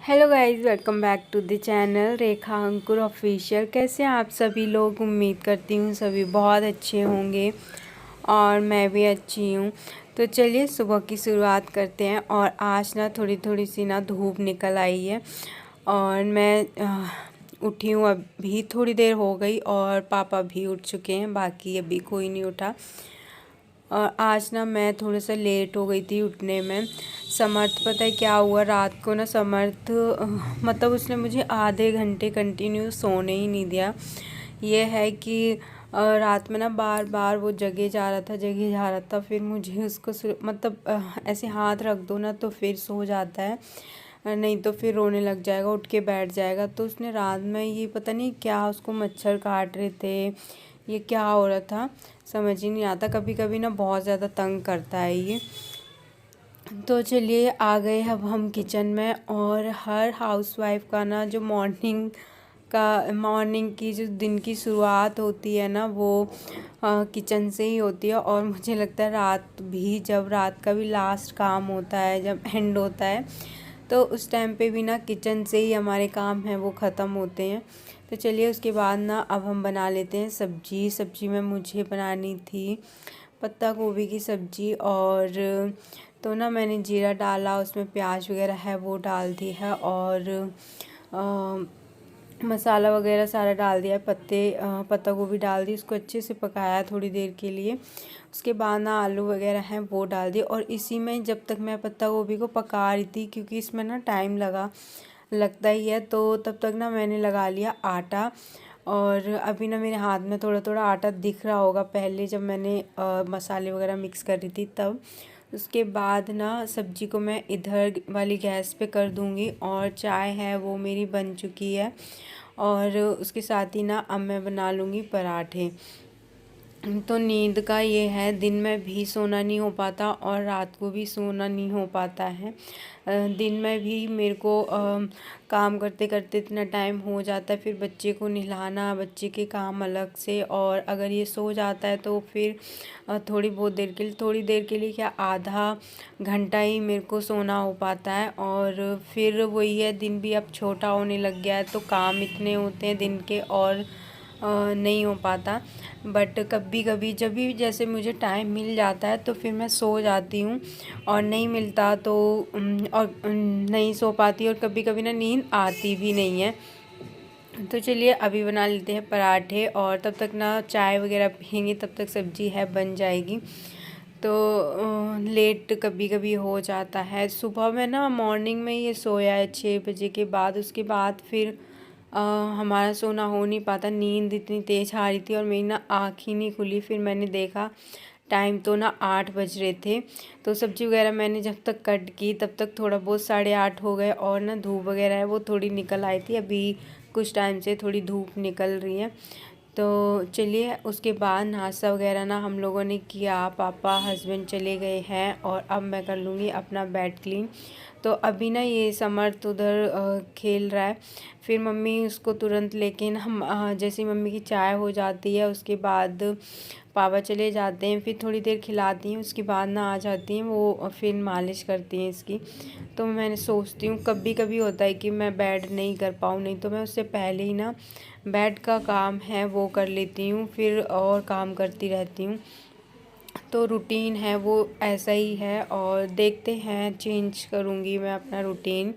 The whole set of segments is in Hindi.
Hello guys, welcome back to the channel Rekha Ankur official. कैसे हैं आप सभी लोग? उम्मीद करती हूँ सभी बहुत अच्छे होंगे और मैं भी अच्छी हूँ। तो चलिए सुबह की शुरुआत करते हैं। और आज ना थोड़ी थोड़ी सी ना धूप निकल आई है और मैं उठी हूँ। अभी थोड़ी देर हो गई और पापा भी उठ चुके हैं, बाकी अभी कोई नहीं उठा। और आज ना मैं थोड़ा सा लेट हो गई थी उठने में। समर्थ पता है क्या हुआ, रात को ना समर्थ मतलब उसने मुझे आधे घंटे कंटिन्यू सोने ही नहीं दिया। ये है कि रात में ना बार बार वो जगे जा रहा था। फिर मुझे उसको मतलब ऐसे हाथ रख दो ना तो फिर सो जाता है, नहीं तो फिर रोने लग जाएगा, उठ के बैठ जाएगा। तो उसने रात में ये पता नहीं क्या, उसको मच्छर काट रहे थे, ये क्या हो रहा था समझ ही नहीं आता। कभी कभी ना बहुत ज़्यादा तंग करता है ये। तो चलिए आ गए अब हम किचन में। और हर हाउसवाइफ का ना जो मॉर्निंग की जो दिन की शुरुआत होती है ना वो किचन से ही होती है। और मुझे लगता है जब रात का भी लास्ट काम होता है, जब एंड होता है, तो उस टाइम पे भी ना किचन से ही हमारे काम हैं वो ख़त्म होते हैं। तो चलिए उसके बाद ना अब हम बना लेते हैं सब्जी में मुझे बनानी थी पत्ता गोभी की सब्ज़ी। और तो ना मैंने जीरा डाला, उसमें प्याज वगैरह है वो डाल दी है और मसाला वगैरह सारा डाल दिया है। पत्ता गोभी डाल दी, उसको अच्छे से पकाया थोड़ी देर के लिए। उसके बाद ना आलू वगैरह हैं वो डाल दिए। और इसी में जब तक मैं पत्ता गोभी को पका रही थी, क्योंकि इसमें ना टाइम लगता ही है, तो तब तक ना मैंने लगा लिया आटा। और अभी ना मेरे हाथ में थोड़ा थोड़ा आटा दिख रहा होगा, पहले जब मैंने मसाले वगैरह मिक्स कर रही थी तब। उसके बाद ना सब्जी को मैं इधर वाली गैस पे कर दूँगी। और चाय है वो मेरी बन चुकी है। और उसके साथ ही ना अब मैं बना लूँगी पराठे। तो नींद का ये है, दिन में भी सोना नहीं हो पाता और रात को भी सोना नहीं हो पाता है। दिन में भी मेरे को काम करते करते इतना टाइम हो जाता है, फिर बच्चे को नहलाना, बच्चे के काम अलग से। और अगर ये सो जाता है तो फिर थोड़ी देर के लिए क्या, आधा घंटा ही मेरे को सोना हो पाता है। और फिर वही है, दिन भी अब छोटा होने लग गया है तो काम इतने होते हैं दिन के और नहीं हो पाता। बट कभी कभी जब भी जैसे मुझे टाइम मिल जाता है तो फिर मैं सो जाती हूँ, और नहीं मिलता तो नहीं सो पाती। और कभी कभी ना नींद आती भी नहीं है। तो चलिए अभी बना लेते हैं पराठे, और तब तक ना चाय वगैरह पियेंगे, तब तक सब्जी है बन जाएगी। तो लेट कभी कभी हो जाता है। सुबह में ना मॉर्निंग में ये सोया है 6 बजे के बाद, उसके बाद फिर हमारा सोना हो नहीं पाता। नींद इतनी तेज़ आ रही थी और मेरी ना आँख ही नहीं खुली। फिर मैंने देखा टाइम तो ना 8 बज रहे थे। तो सब्ज़ी वगैरह मैंने जब तक कट की तब तक थोड़ा बहुत 8:30 हो गए। और ना धूप वगैरह है वो थोड़ी निकल आई थी, अभी कुछ टाइम से थोड़ी धूप निकल रही है। तो चलिए उसके बाद नाश्ता वगैरह ना हम लोगों ने किया, पापा हस्बैंड चले गए हैं और अब मैं कर लूँगी अपना बेड क्लीन। तो अभी ना ये समर्थ उधर खेल रहा है। फिर मम्मी उसको तुरंत लेके ना जैसे मम्मी की चाय हो जाती है उसके बाद पापा चले जाते हैं, फिर थोड़ी देर खिलाती हैं, उसके बाद ना आ जाती हैं वो, फिर मालिश करती हैं इसकी। तो मैंने सोचती हूँ कभी कभी होता है कि मैं बेड नहीं कर पाऊँ, नहीं तो मैं उससे पहले ही ना बेड का काम है वो कर लेती हूँ, फिर और काम करती रहती हूँ। तो रूटीन है वो ऐसा ही है, और देखते हैं चेंज करूँगी मैं अपना रूटीन,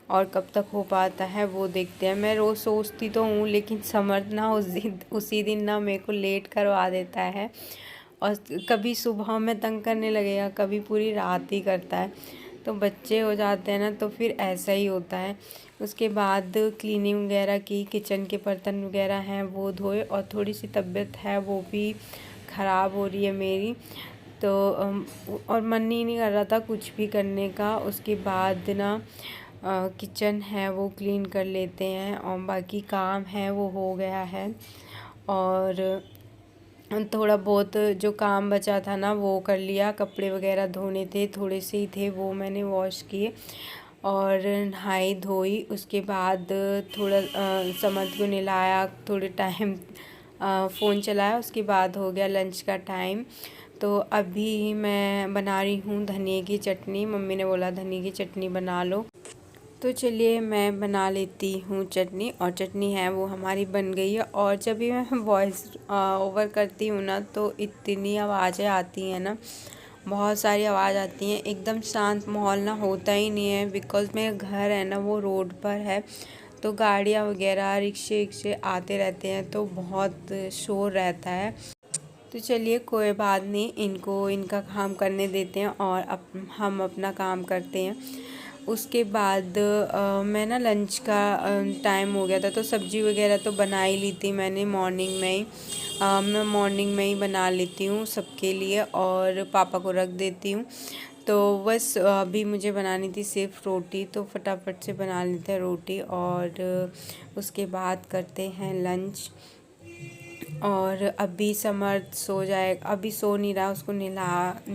और कब तक हो पाता है वो देखते हैं। मैं रोज़ सोचती तो हूँ लेकिन समर्थ ना उसी दिन ना मेरे को लेट करवा देता है। और कभी सुबह में तंग करने लगेगा, कभी पूरी रात ही करता है। तो बच्चे हो जाते हैं ना तो फिर ऐसा ही होता है। उसके बाद क्लीनिंग वगैरह की, किचन के बर्तन वगैरह हैं वो धोए, और थोड़ी सी तबीयत है वो भी ख़राब हो रही है मेरी। तो और मन ही नहीं कर रहा था कुछ भी करने का। उसके बाद ना किचन है वो क्लीन कर लेते हैं, और बाकी काम है वो हो गया है। और थोड़ा बहुत जो काम बचा था ना वो कर लिया, कपड़े वगैरह धोने थे, थोड़े से ही थे वो मैंने वॉश किए और नहाई धोई। उसके बाद थोड़ा समर्थ को नहलाया, थोड़े टाइम फ़ोन चलाया, उसके बाद हो गया लंच का टाइम। तो अभी मैं बना रही हूँ धनिए की चटनी। मम्मी ने बोला धनिए की चटनी बना लो। तो चलिए मैं बना लेती हूँ चटनी, और चटनी है वो हमारी बन गई है। और जब भी मैं वॉइस ओवर करती हूँ ना तो इतनी आवाज़ें आती हैं ना, बहुत सारी आवाज़ आती हैं। एकदम शांत माहौल ना होता ही नहीं है, बिकॉज़ मेरा घर है ना वो रोड पर है, तो गाड़ियाँ वगैरह रिक्शे विक्शे आते रहते हैं, तो बहुत शोर रहता है। तो चलिए कोई बात नहीं, इनको इनका काम करने देते हैं और हम अपना काम करते हैं। उसके बाद मैं ना लंच का टाइम हो गया था, तो सब्ज़ी वगैरह तो बना ही ली थी मैंने मॉर्निंग में ही। मैं मॉर्निंग में ही बना लेती हूँ सबके लिए और पापा को रख देती हूँ। तो बस अभी मुझे बनानी थी सिर्फ रोटी, तो फटाफट से बना लेते हैं रोटी और उसके बाद करते हैं लंच। और अभी समर्थ सो जाए, अभी सो नहीं रहा, उसको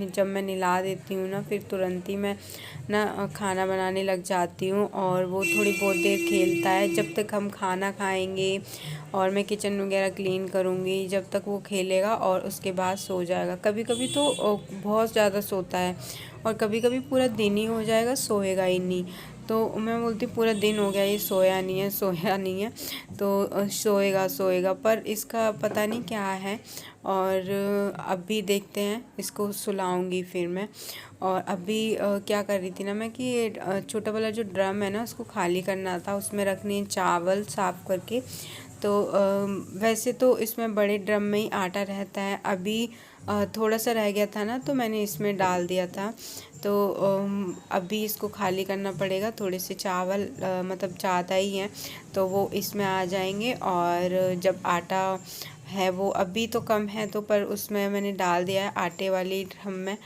जब मैं नहला देती हूँ ना फिर तुरंत ही मैं ना खाना बनाने लग जाती हूँ, और वो थोड़ी बहुत देर खेलता है जब तक हम खाना खाएंगे और मैं किचन वगैरह क्लीन करूँगी, जब तक वो खेलेगा और उसके बाद सो जाएगा। कभी कभी तो बहुत ज़्यादा सोता है और कभी कभी पूरा दिन ही हो जाएगा, सोएगा ही नहीं। तो मैं बोलती पूरा दिन हो गया ये सोया नहीं है, सोया नहीं है, तो सोएगा सोएगा, पर इसका पता नहीं क्या है। और अभी देखते हैं, इसको सुलाऊंगी फिर मैं। और अभी क्या कर रही थी ना मैं कि ये छोटा वाला जो ड्रम है ना उसको खाली करना था, उसमें रखनी है चावल साफ़ करके। तो वैसे तो इसमें बड़े ड्रम में ही आटा रहता है, अभी थोड़ा सा रह गया था ना तो मैंने इसमें डाल दिया था। तो अभी इसको खाली करना पड़ेगा, थोड़े से चावल मतलब ज़्यादा ही हैं तो वो इसमें आ जाएंगे। और जब आटा है वो अभी तो कम है, तो पर उसमें मैंने डाल दिया है आटे वाली ड्रम में।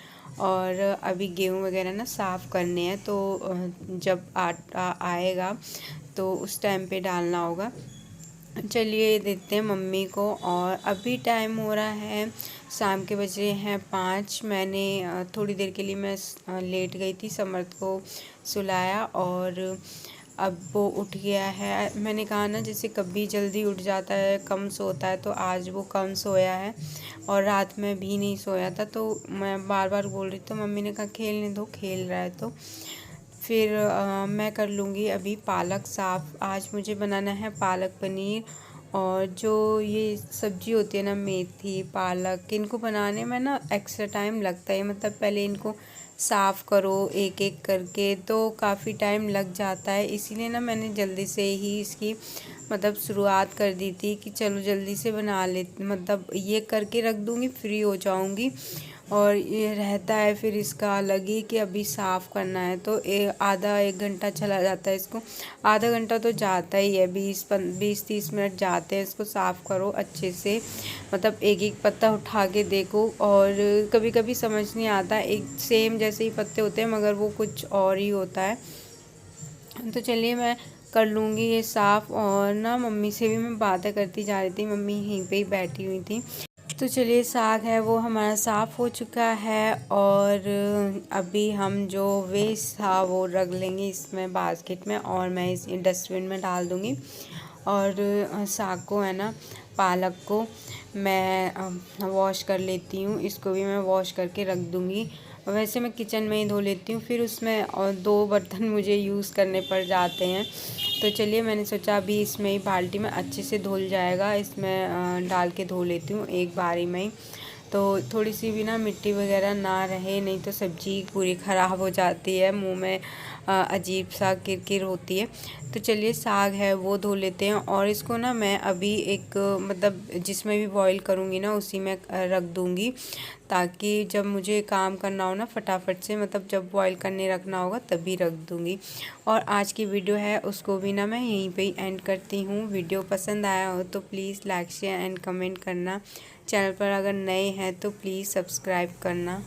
और अभी गेहूँ वगैरह ना साफ़ करने हैं, तो जब आटा आएगा तो उस टाइम पे डालना होगा। चलिए देखते हैं मम्मी को। और अभी टाइम हो रहा है शाम के, बजे हैं 5। मैंने थोड़ी देर के लिए मैं लेट गई थी, समर्थ को सुलाया और अब वो उठ गया है। मैंने कहा ना जैसे कभी जल्दी उठ जाता है, कम सोता है, तो आज वो कम सोया है और रात में भी नहीं सोया था। तो मैं बार बार बोल रही, तो मम्मी ने कहा खेलने दो, खेल रहा है तो फिर मैं कर लूँगी अभी पालक साफ़। आज मुझे बनाना है पालक पनीर। और जो ये सब्ज़ी होती है ना मेथी पालक, इनको बनाने में ना एक्स्ट्रा टाइम लगता है, मतलब पहले इनको साफ़ करो एक एक करके, तो काफ़ी टाइम लग जाता है। इसीलिए ना मैंने जल्दी से ही इसकी मतलब शुरुआत कर दी थी कि चलो जल्दी से बना ले, मतलब ये करके रख दूँगी, फ्री हो जाऊँगी। और ये रहता है फिर इसका अलग ही कि अभी साफ़ करना है, तो आधा एक घंटा चला जाता है इसको। आधा घंटा तो जाता ही है, 20-30 मिनट जाते हैं इसको साफ़ करो अच्छे से, मतलब एक एक पत्ता उठा के देखो। और कभी कभी समझ नहीं आता, एक सेम जैसे ही पत्ते होते हैं मगर वो कुछ और ही होता है। तो चलिए मैं कर लूँगी ये साफ़। और ना मम्मी से भी मैं बातें करती जा रही थी, मम्मी यहीं पे ही बैठी हुई थी। तो चलिए साग है वो हमारा साफ़ हो चुका है, और अभी हम जो वेस्ट था वो रख लेंगे इसमें बास्केट में, और मैं इस डस्टबिन में डाल दूँगी। और साग को है ना पालक को मैं वॉश कर लेती हूँ, इसको भी मैं वॉश करके रख दूँगी। वैसे मैं किचन में ही धो लेती हूँ, फिर उसमें और 2 बर्तन मुझे यूज़ करने पड़ जाते हैं। तो चलिए मैंने सोचा अभी इसमें ही बाल्टी में अच्छे से धुल जाएगा, इसमें डाल के धो लेती हूँ एक बारी में ही, तो थोड़ी सी भी ना मिट्टी वगैरह ना रहे, नहीं तो सब्ज़ी पूरी ख़राब हो जाती है, मुंह में अजीब सा किरकिर होती है। तो चलिए साग है वो धो लेते हैं, और इसको ना मैं अभी एक मतलब जिसमें भी बॉईल करूँगी ना उसी में रख दूँगी, ताकि जब मुझे काम करना हो ना फटाफट से, मतलब जब बॉईल करने रखना होगा तभी रख दूँगी। और आज की वीडियो है उसको भी ना मैं यहीं पे ही एंड करती हूँ। वीडियो पसंद आया हो तो please like share and comment करना। चैनल पर अगर नए हैं तो प्लीज़ सब्सक्राइब करना।